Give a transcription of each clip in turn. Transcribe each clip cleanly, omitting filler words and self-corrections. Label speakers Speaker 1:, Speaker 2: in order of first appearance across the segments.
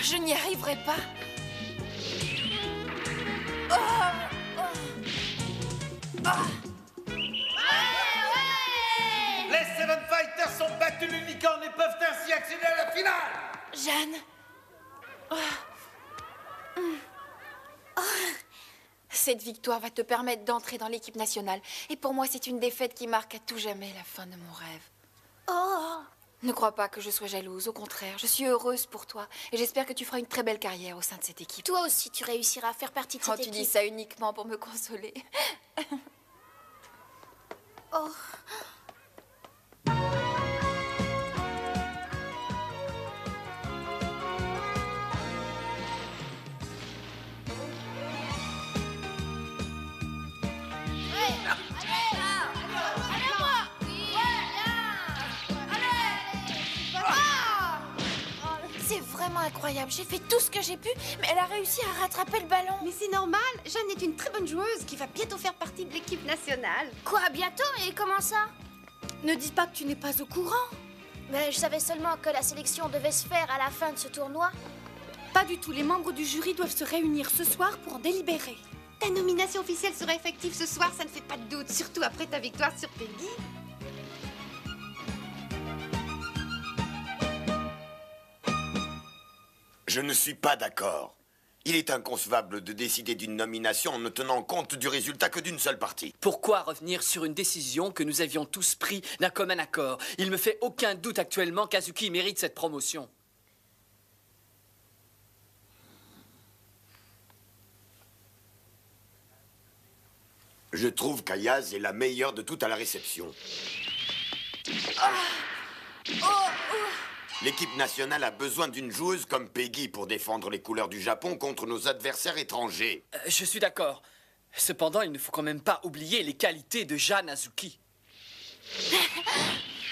Speaker 1: Je n'y arriverai pas. Oh, oh. Oh.
Speaker 2: Les Seven Fighters sont battus l'unicorne et peuvent ainsi accéder à la finale.
Speaker 1: Jeanne. Oh. Oh. Cette victoire va te permettre d'entrer dans l'équipe nationale. Et pour moi, c'est une défaite qui marque à tout jamais la fin de mon rêve.
Speaker 3: Oh.
Speaker 1: Ne crois pas que je sois jalouse, au contraire. Je suis heureuse pour toi. Et j'espère que tu feras une très belle carrière au sein de cette équipe.
Speaker 3: Toi aussi, tu réussiras à faire partie de cette équipe.
Speaker 1: Tu dis ça uniquement pour me consoler.
Speaker 3: Oh.
Speaker 1: C'est vraiment incroyable. J'ai fait tout ce que j'ai pu, mais elle a réussi à rattraper le ballon.
Speaker 4: Mais c'est normal, Jeanne est une très bonne joueuse qui va bientôt faire partie de l'équipe nationale.
Speaker 3: Quoi, bientôt? Et comment ça?
Speaker 4: Ne dis pas que tu n'es pas au courant.
Speaker 3: Mais je savais seulement que la sélection devait se faire à la fin de ce tournoi.
Speaker 4: Pas du tout, les membres du jury doivent se réunir ce soir pour en délibérer. Ta nomination officielle sera effective ce soir, ça ne fait pas de doute, surtout après ta victoire sur Peggy.
Speaker 5: Je ne suis pas d'accord. Il est inconcevable de décider d'une nomination en ne tenant compte du résultat que d'une seule partie.
Speaker 6: Pourquoi revenir sur une décision que nous avions tous prise d'un commun accord? Il me fait aucun doute actuellement qu'Azuki mérite cette promotion.
Speaker 5: Je trouve qu'Ayaz est la meilleure de toutes à la réception. L'équipe nationale a besoin d'une joueuse comme Peggy pour défendre les couleurs du Japon contre nos adversaires étrangers.
Speaker 6: Je suis d'accord. Cependant, il ne faut quand même pas oublier les qualités de Jeanne Azuki.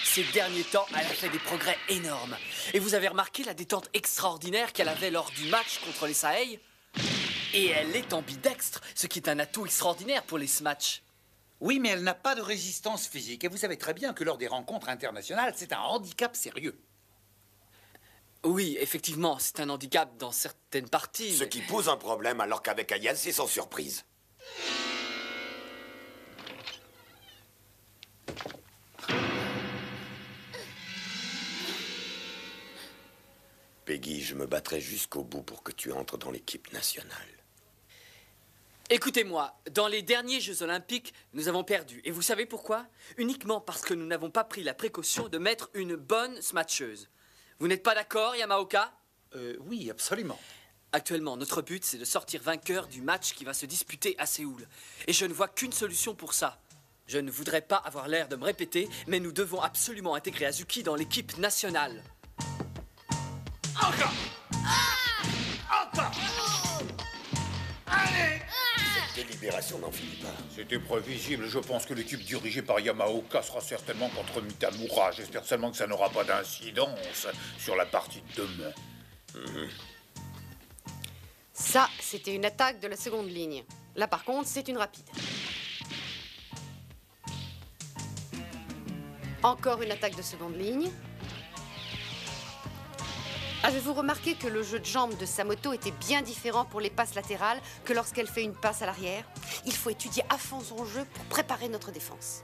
Speaker 6: Ces derniers temps, elle a fait des progrès énormes. Et vous avez remarqué la détente extraordinaire qu'elle avait lors du match contre les Sahei? Et elle est ambidextre, ce qui est un atout extraordinaire pour les smatchs.
Speaker 2: Oui, mais elle n'a pas de résistance physique. Et vous savez très bien que lors des rencontres internationales, c'est un handicap sérieux.
Speaker 6: Oui, effectivement, c'est un handicap dans certaines parties.
Speaker 5: Ce qui pose un problème alors qu'avec Ayaz, c'est sans surprise. Peggy, je me battrai jusqu'au bout pour que tu entres dans l'équipe nationale.
Speaker 6: Écoutez-moi, dans les derniers Jeux Olympiques, nous avons perdu. Et vous savez pourquoi? Uniquement parce que nous n'avons pas pris la précaution de mettre une bonne smatcheuse. Vous n'êtes pas d'accord, Yamaoka?
Speaker 2: Oui, absolument.
Speaker 6: Actuellement, notre but, c'est de sortir vainqueur du match qui va se disputer à Séoul. Et je ne vois qu'une solution pour ça. Je ne voudrais pas avoir l'air de me répéter, mais nous devons absolument intégrer Azuki dans l'équipe nationale.
Speaker 2: Encore! Encore! Allez!
Speaker 5: Cette délibération n'en finit pas.
Speaker 7: C'était prévisible. Je pense que l'équipe dirigée par Yamaoka sera certainement contre Mitamura. J'espère seulement que ça n'aura pas d'incidence sur la partie de demain.
Speaker 4: Ça, c'était une attaque de la seconde ligne. Là, par contre, c'est une rapide. Encore une attaque de seconde ligne. Avez-vous remarqué que le jeu de jambes de Samoto était bien différent pour les passes latérales que lorsqu'elle fait une passe à l'arrière? Il faut étudier à fond son jeu pour préparer notre défense.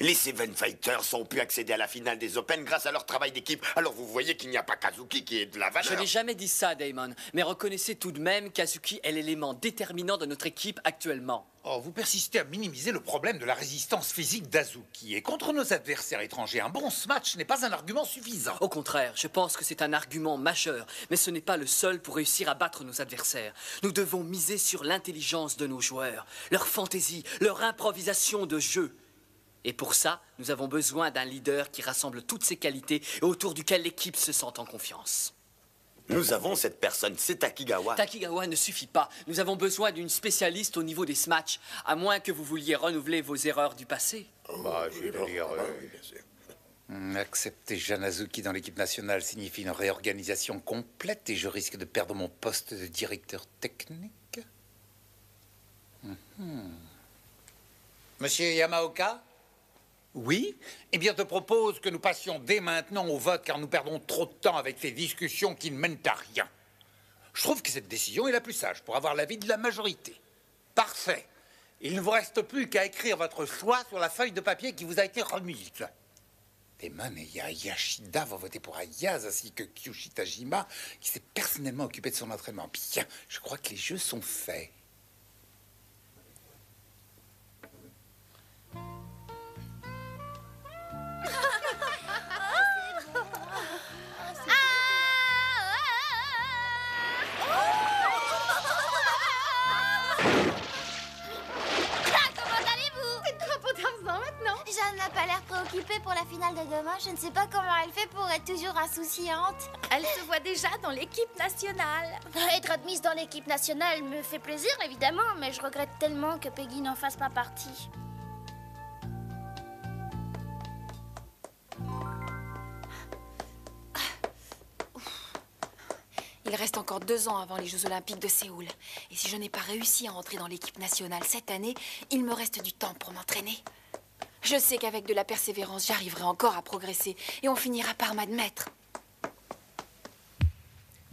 Speaker 5: Les Seven Fighters ont pu accéder à la finale des Open grâce à leur travail d'équipe. Alors vous voyez qu'il n'y a pas Kazuki qui est de la
Speaker 6: Je
Speaker 5: valeur.
Speaker 6: n'ai jamais dit ça, Damon. Mais reconnaissez tout de même qu'Azuki est l'élément déterminant de notre équipe actuellement.
Speaker 2: Oh, vous persistez à minimiser le problème de la résistance physique d'Azuki. Et contre nos adversaires étrangers, un bon smash n'est pas un argument suffisant.
Speaker 6: Au contraire, je pense que c'est un argument majeur, mais ce n'est pas le seul pour réussir à battre nos adversaires. Nous devons miser sur l'intelligence de nos joueurs, leur fantaisie, leur improvisation de jeu. Et pour ça, nous avons besoin d'un leader qui rassemble toutes ces qualités et autour duquel l'équipe se sent en confiance.
Speaker 5: Nous avons cette personne, c'est Takigawa.
Speaker 6: Takigawa ne suffit pas. Nous avons besoin d'une spécialiste au niveau des smatchs, à moins que vous vouliez renouveler vos erreurs du passé.
Speaker 7: Bah, je vais dire...
Speaker 2: Accepter Jeanne Azuki dans l'équipe nationale signifie une réorganisation complète et je risque de perdre mon poste de directeur technique. Monsieur Yamaoka? Oui? Eh bien, je te propose que nous passions dès maintenant au vote, car nous perdons trop de temps avec ces discussions qui ne mènent à rien. Je trouve que cette décision est la plus sage pour avoir l'avis de la majorité. Parfait. Il ne vous reste plus qu'à écrire votre choix sur la feuille de papier qui vous a été remise. Eman et Yashida vont voter pour Ayaz, ainsi que Kyushi Tajima, qui s'est personnellement occupé de son entraînement. Bien, je crois que les jeux sont faits.
Speaker 3: Jeanne n'a pas l'air préoccupée pour la finale de demain. Je ne sais pas comment elle fait pour être toujours insouciante.
Speaker 8: Elle se voit déjà dans l'équipe nationale.
Speaker 3: Être admise dans l'équipe nationale me fait plaisir, évidemment, mais je regrette tellement que Peggy n'en fasse pas partie.
Speaker 1: Il reste encore 2 ans avant les Jeux Olympiques de Séoul. Et si je n'ai pas réussi à entrer dans l'équipe nationale cette année, il me reste du temps pour m'entraîner. Je sais qu'avec de la persévérance, j'arriverai encore à progresser. Et on finira par m'admettre.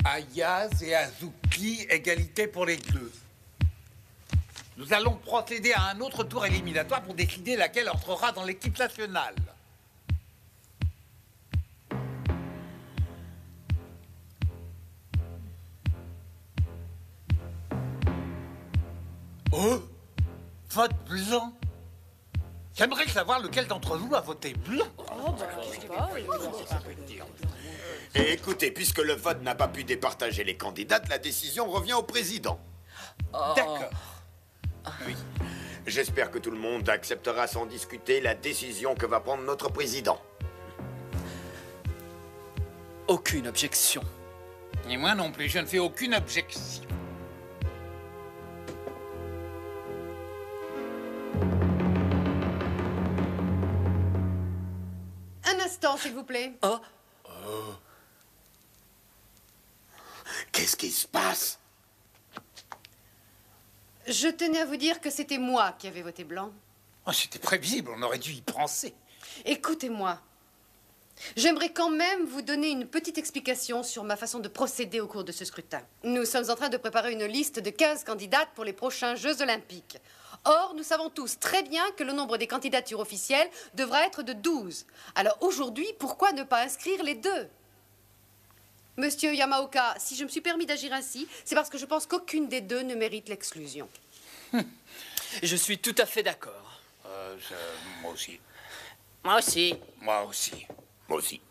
Speaker 2: Ayaz et Azuki, égalité pour les deux. Nous allons procéder à un autre tour éliminatoire pour décider laquelle entrera dans l'équipe nationale. Oh, vote blanc. J'aimerais savoir lequel d'entre vous a voté blanc.
Speaker 5: Et écoutez, puisque le vote n'a pas pu départager les candidates, la décision revient au président.
Speaker 2: D'accord.
Speaker 5: Oui. J'espère que tout le monde acceptera sans discuter la décision que va prendre notre président.
Speaker 6: Aucune objection.
Speaker 2: Et moi non plus, je ne fais aucune objection.
Speaker 4: Un instant, s'il vous plaît.
Speaker 6: Oh,
Speaker 5: Qu'est-ce qui se passe?
Speaker 4: Je tenais à vous dire que c'était moi qui avais voté blanc.
Speaker 2: Oh, c'était prévisible, on aurait dû y penser.
Speaker 4: Écoutez-moi. J'aimerais quand même vous donner une petite explication sur ma façon de procéder au cours de ce scrutin. Nous sommes en train de préparer une liste de 15 candidates pour les prochains Jeux Olympiques. Or, nous savons tous très bien que le nombre des candidatures officielles devra être de 12. Alors aujourd'hui, pourquoi ne pas inscrire les deux? Monsieur Yamaoka, si je me suis permis d'agir ainsi, c'est parce que je pense qu'aucune des deux ne mérite l'exclusion.
Speaker 6: je suis tout à fait d'accord.
Speaker 2: Moi aussi.
Speaker 8: Moi aussi.
Speaker 2: Moi aussi.
Speaker 5: Moi aussi.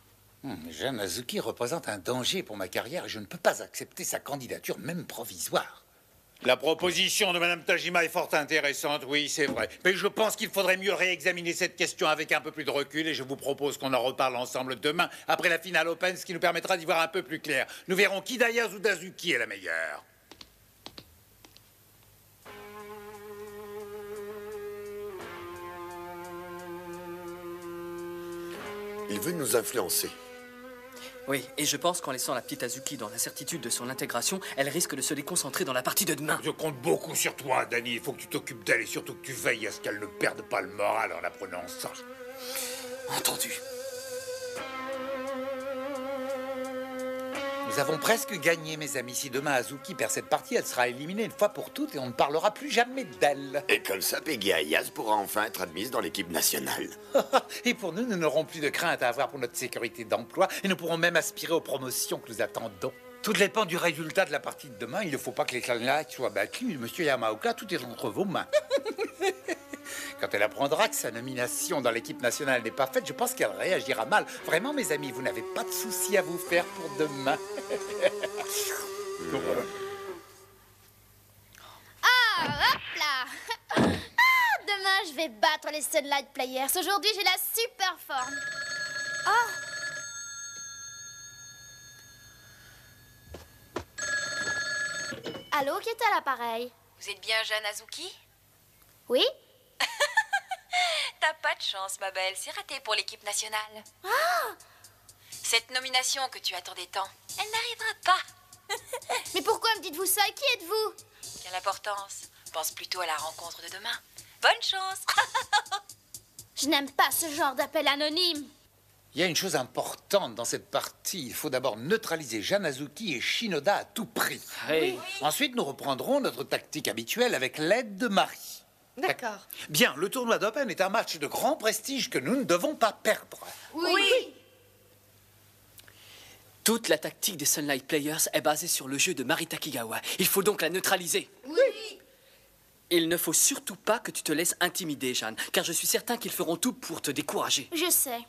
Speaker 2: Jeanne Azuki représente un danger pour ma carrière et je ne peux pas accepter sa candidature, même provisoire. La proposition de Madame Tajima est fort intéressante, oui, c'est vrai. Mais je pense qu'il faudrait mieux réexaminer cette question avec un peu plus de recul et je vous propose qu'on en reparle ensemble demain, après la finale Open, ce qui nous permettra d'y voir un peu plus clair. Nous verrons qui d'Ayaz ou d'Azuki est la meilleure.
Speaker 5: Il veut nous influencer.
Speaker 6: Oui, et je pense qu'en laissant la petite Azuki dans l'incertitude de son intégration, elle risque de se déconcentrer dans la partie de demain.
Speaker 2: Je compte beaucoup sur toi, Danny. Il faut que tu t'occupes d'elle et surtout que tu veilles à ce qu'elle ne perde pas le moral en apprenant ça. Entendu. Nous avons presque gagné, mes amis. Si demain Azuki perd cette partie, elle sera éliminée une fois pour toutes et on ne parlera plus jamais d'elle.
Speaker 5: Et comme ça, Peggy Ayaz pourra enfin être admise dans l'équipe nationale.
Speaker 2: Et pour nous, nous n'aurons plus de crainte à avoir pour notre sécurité d'emploi et nous pourrons même aspirer aux promotions que nous attendons. Tout dépend du résultat de la partie de demain. Il ne faut pas que les candidats soient battus. Monsieur Yamaoka, tout est entre vos mains. Quand elle apprendra que sa nomination dans l'équipe nationale n'est pas faite, je pense qu'elle réagira mal. Vraiment, mes amis, vous n'avez pas de soucis à vous faire pour demain.
Speaker 3: Ah, hop là. Demain, je vais battre les Sunlight Players. Aujourd'hui, j'ai la super forme. Allô, qui est à l'appareil?
Speaker 1: Vous êtes bien Jeanne Azuki?
Speaker 3: Oui?
Speaker 1: T'as pas de chance, ma belle. C'est raté pour l'équipe nationale. Cette nomination que tu attendais tant, elle n'arrivera pas.
Speaker 3: Mais pourquoi me dites-vous ça? Qui êtes-vous?
Speaker 1: Quelle importance. Pense plutôt à la rencontre de demain. Bonne chance.
Speaker 3: Je n'aime pas ce genre d'appel anonyme.
Speaker 2: Il y a une chose importante dans cette partie. Il faut d'abord neutraliser Jeanne Azuki et Shinoda à tout prix.
Speaker 6: Hey.
Speaker 2: Ensuite, nous reprendrons notre tactique habituelle avec l'aide de Marie.
Speaker 4: D'accord.
Speaker 2: Bien, le tournoi d'Open est un match de grand prestige que nous ne devons pas perdre.
Speaker 4: Oui.
Speaker 6: Toute la tactique des Sunlight Players est basée sur le jeu de Mari Takigawa. Il faut donc la neutraliser.
Speaker 4: Oui.
Speaker 6: Il ne faut surtout pas que tu te laisses intimider, Jeanne, car je suis certain qu'ils feront tout pour te décourager.
Speaker 3: Je sais.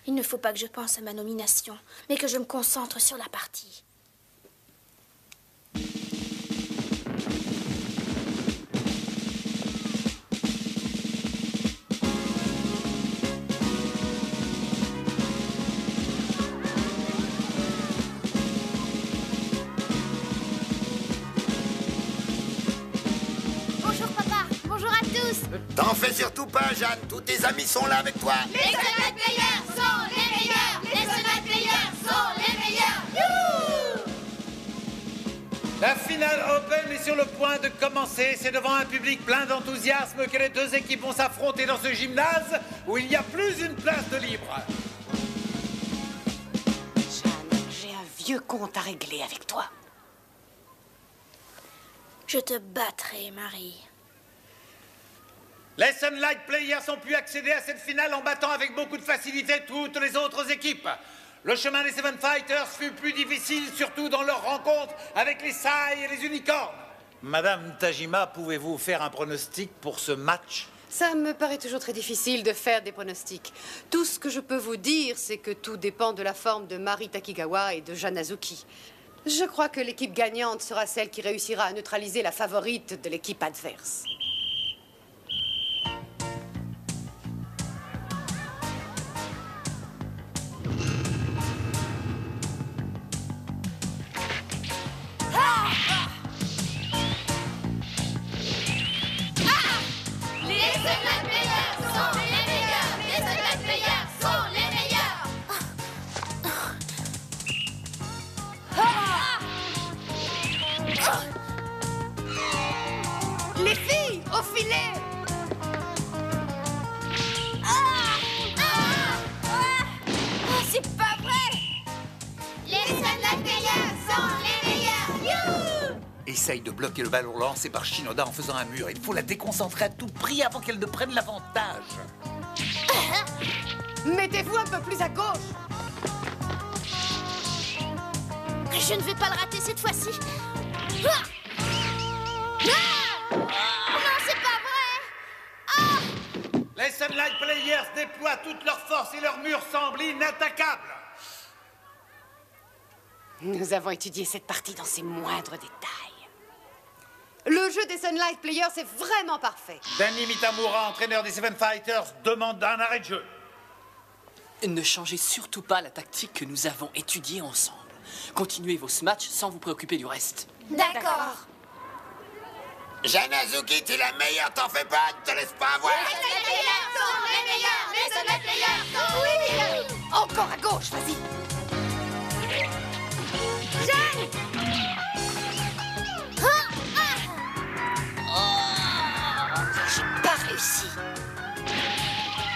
Speaker 3: Il ne faut pas que je pense à ma nomination, mais que je me concentre sur la partie. Bonjour papa, bonjour à tous.
Speaker 5: T'en fais surtout pas, Jeanne. Tous tes amis sont là avec toi.
Speaker 3: Les Sunlight Players sont les meilleurs. Les Sunlight Players sont les meilleurs. Youhou!
Speaker 2: La finale Open est sur le point de commencer. C'est devant un public plein d'enthousiasme que les deux équipes vont s'affronter dans ce gymnase où il n'y a plus une place de libre.
Speaker 4: Jeanne, j'ai un vieux compte à régler avec toi.
Speaker 3: Je te battrai, Marie.
Speaker 2: Les Sunlight Players ont pu accéder à cette finale en battant avec beaucoup de facilité toutes les autres équipes. Le chemin des Seven Fighters fut plus difficile, surtout dans leur rencontre avec les Sai et les Unicornes. Madame Tajima, pouvez-vous faire un pronostic pour ce match?
Speaker 4: Ça me paraît toujours très difficile de faire des pronostics. Tout ce que je peux vous dire, c'est que tout dépend de la forme de Mari Takigawa et de Jeanne Azuki. Je crois que l'équipe gagnante sera celle qui réussira à neutraliser la favorite de l'équipe adverse.
Speaker 3: Les Sunlight Players sont les meilleurs. Les Sunlight Players sont les meilleurs.
Speaker 4: Les filles, au filet!
Speaker 3: C'est pas vrai. Les Sunlight Players sont les meilleurs. Youhou!
Speaker 2: Essaye de bloquer le ballon lancé par Shinoda en faisant un mur. Il faut la déconcentrer à tout prix avant qu'elle ne prenne l'avantage.
Speaker 4: Mettez-vous un peu plus à gauche!
Speaker 3: Je ne vais pas le rater cette fois-ci. Ah! Ah! Non, c'est pas vrai. Ah!
Speaker 2: Les Sunlight Players déploient toute leur force et leur mur semble inattaquable.
Speaker 4: Nous avons étudié cette partie dans ses moindres détails. Le jeu des Sunlight Players est vraiment parfait.
Speaker 2: Danny Mitamura, entraîneur des Seven Fighters, demande un arrêt de jeu.
Speaker 6: Ne changez surtout pas la tactique que nous avons étudiée ensemble. Continuez vos matchs sans vous préoccuper du reste.
Speaker 3: D'accord.
Speaker 5: Jeanne Azuki, t'es la meilleure, t'en fais pas, ne te laisse pas avoir.
Speaker 3: Les Sunlight Players sont les meilleurs. Les Sunlight Players sont les meilleurs.
Speaker 4: Encore à gauche, vas-y!
Speaker 3: Jeanne!
Speaker 4: J'ai pas réussi.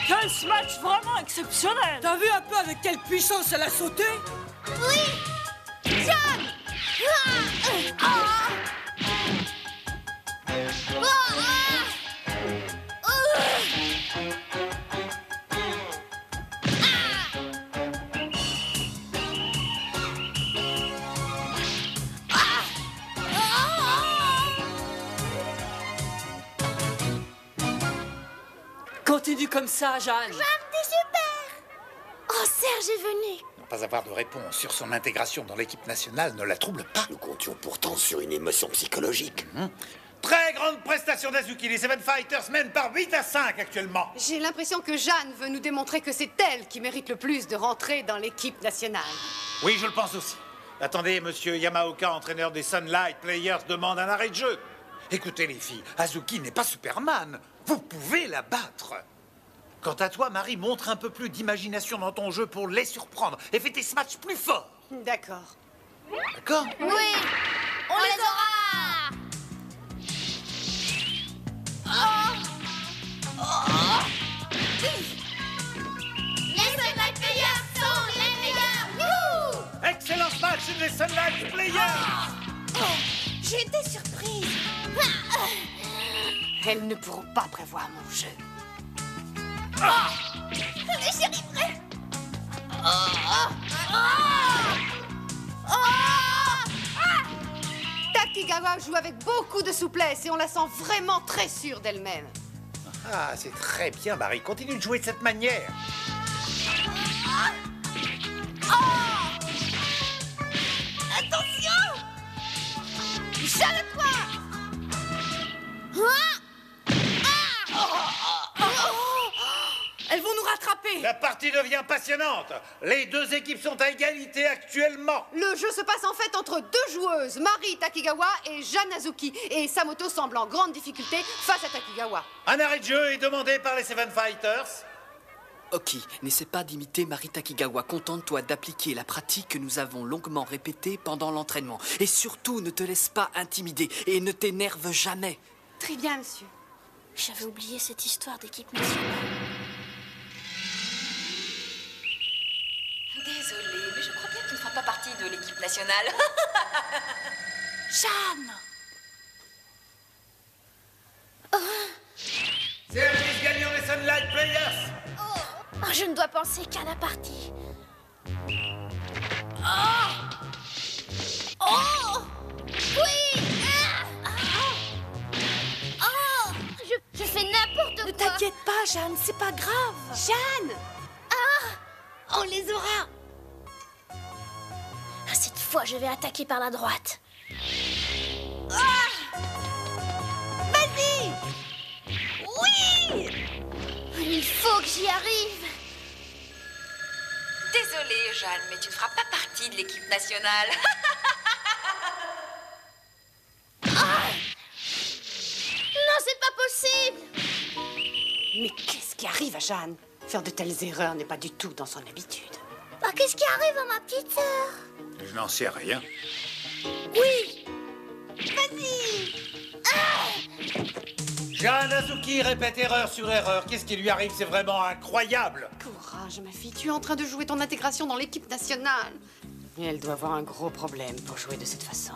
Speaker 9: Quel match vraiment exceptionnel! T'as vu un peu avec quelle puissance elle a sauté?
Speaker 3: Oui! Jeanne!
Speaker 6: Continue comme ça, Jeanne.
Speaker 3: Jeanne, t'es super! Oh, Serge est venu.
Speaker 2: Ne pas avoir de réponse sur son intégration dans l'équipe nationale ne la trouble pas.
Speaker 5: Nous comptions pourtant sur une émotion psychologique.
Speaker 2: Très grande prestation d'Azuki. Les Seven Fighters mènent par 8-5 actuellement.
Speaker 4: J'ai l'impression que Jeanne veut nous démontrer que c'est elle qui mérite le plus de rentrer dans l'équipe nationale.
Speaker 2: Oui, je le pense aussi. Attendez, monsieur Yamaoka, entraîneur des Sunlight Players, demande un arrêt de jeu. Écoutez, les filles, Azuki n'est pas Superman. Vous pouvez la battre. Quant à toi, Marie, montre un peu plus d'imagination dans ton jeu pour les surprendre et fais tes matchs plus forts.
Speaker 4: D'accord.
Speaker 2: D'accord?
Speaker 3: Oui, on les aura. Les Sunlight Players sont les meilleurs. Wouhou!
Speaker 10: Excellent match des Sunlight Players.
Speaker 3: J'ai été surprise.
Speaker 4: Elles ne pourront pas prévoir mon jeu.
Speaker 3: Mais j'y arriverai.
Speaker 4: Takigawa joue avec beaucoup de souplesse et on la sent vraiment très sûre d'elle-même.
Speaker 10: Ah, c'est très bien, Marie. Continue de jouer de cette manière.
Speaker 3: Attention! Jale-toi!
Speaker 9: Elles vont nous rattraper.
Speaker 10: La partie devient passionnante. Les deux équipes sont à égalité actuellement.
Speaker 4: Le jeu se passe en fait entre deux joueuses, Mari Takigawa et Jeanne Azuki. Et Samoto semble en grande difficulté face à Takigawa.
Speaker 10: Un arrêt de jeu est demandé par les Seven Fighters.
Speaker 6: Ok, n'essaie pas d'imiter Mari Takigawa. Contente-toi d'appliquer la pratique que nous avons longuement répétée pendant l'entraînement. Et surtout, ne te laisse pas intimider et ne t'énerve jamais.
Speaker 4: Très bien, monsieur.
Speaker 3: J'avais oublié cette histoire d'équipe nationale.
Speaker 1: Désolée, mais je crois bien que tu ne feras pas partie de l'équipe nationale. Jeanne!
Speaker 10: Service gagnant des Sunlight Players.
Speaker 3: Oh, je ne dois penser qu'à la partie. Oui! Je fais n'importe quoi.
Speaker 9: Ne t'inquiète pas, Jeanne, c'est pas grave.
Speaker 4: Jeanne!
Speaker 3: On les aura. Cette fois, je vais attaquer par la droite. Vas-y! Oui! Il faut que j'y arrive.
Speaker 1: Désolée, Jeanne, mais tu ne feras pas partie de l'équipe nationale.
Speaker 3: Non, c'est pas possible.
Speaker 4: Mais qu'est-ce qui arrive à Jeanne? Faire de telles erreurs n'est pas du tout dans son habitude.
Speaker 3: Qu'est-ce qui arrive à ma petite sœur?
Speaker 7: Je n'en sais rien.
Speaker 3: Oui! Vas-y!
Speaker 10: Jeanne Azuki répète erreur sur erreur. Qu'est-ce qui lui arrive? C'est vraiment incroyable.
Speaker 4: Courage, ma fille, tu es en train de jouer ton intégration dans l'équipe nationale. Et elle doit avoir un gros problème pour jouer de cette façon.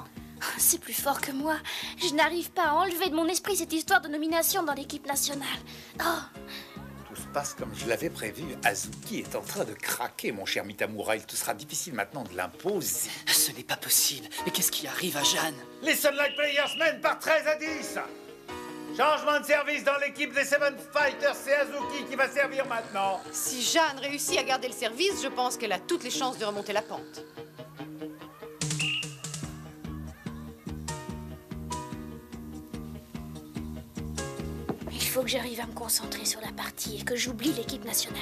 Speaker 3: C'est plus fort que moi. Je n'arrive pas à enlever de mon esprit cette histoire de nomination dans l'équipe nationale.
Speaker 7: Tout se passe comme je l'avais prévu. Azuki est en train de craquer, mon cher Mitamura. Il te sera difficile maintenant de l'imposer.
Speaker 6: Ce n'est pas possible. Mais qu'est-ce qui arrive à Jeanne?
Speaker 10: Les Sunlight Players mènent par 13 à 10. Changement de service dans l'équipe des Seven Fighters. C'est Azuki qui va servir maintenant.
Speaker 4: Si Jeanne réussit à garder le service, je pense qu'elle a toutes les chances de remonter la pente.
Speaker 3: Il faut que j'arrive à me concentrer sur la partie et que j'oublie l'équipe nationale.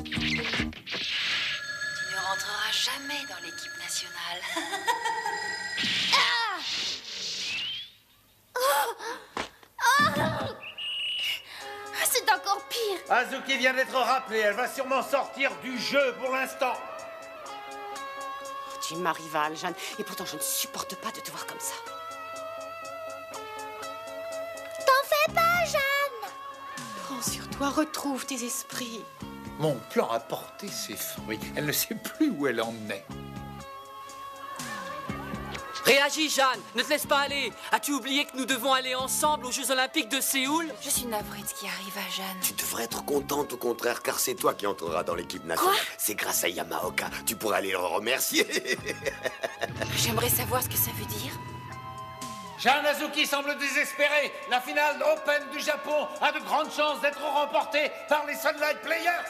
Speaker 1: Tu ne rentreras jamais dans l'équipe nationale.
Speaker 3: C'est encore pire.
Speaker 10: Azuki vient d'être rappelée. Elle va sûrement sortir du jeu pour l'instant.
Speaker 4: Tu es ma rivale, Jeanne, et pourtant je ne supporte pas de te voir comme ça.
Speaker 3: T'en fais pas, Jeanne.
Speaker 4: Prends sur toi, retrouve tes esprits.
Speaker 7: Mon plan a porté ses fruits. Elle ne sait plus où elle en est.
Speaker 6: Réagis, Jeanne. Ne te laisse pas aller. As-tu oublié que nous devons aller ensemble aux Jeux Olympiques de Séoul?
Speaker 1: Je suis navrée de ce qui arrive à Jeanne.
Speaker 5: Tu devrais être contente au contraire, car c'est toi qui entreras dans l'équipe nationale. C'est grâce à Yamaoka. Tu pourras aller le remercier.
Speaker 1: J'aimerais savoir ce que ça veut dire.
Speaker 10: Jeanne Azuki semble désespérée. La finale Open du Japon a de grandes chances d'être remportée par les Sunlight Players.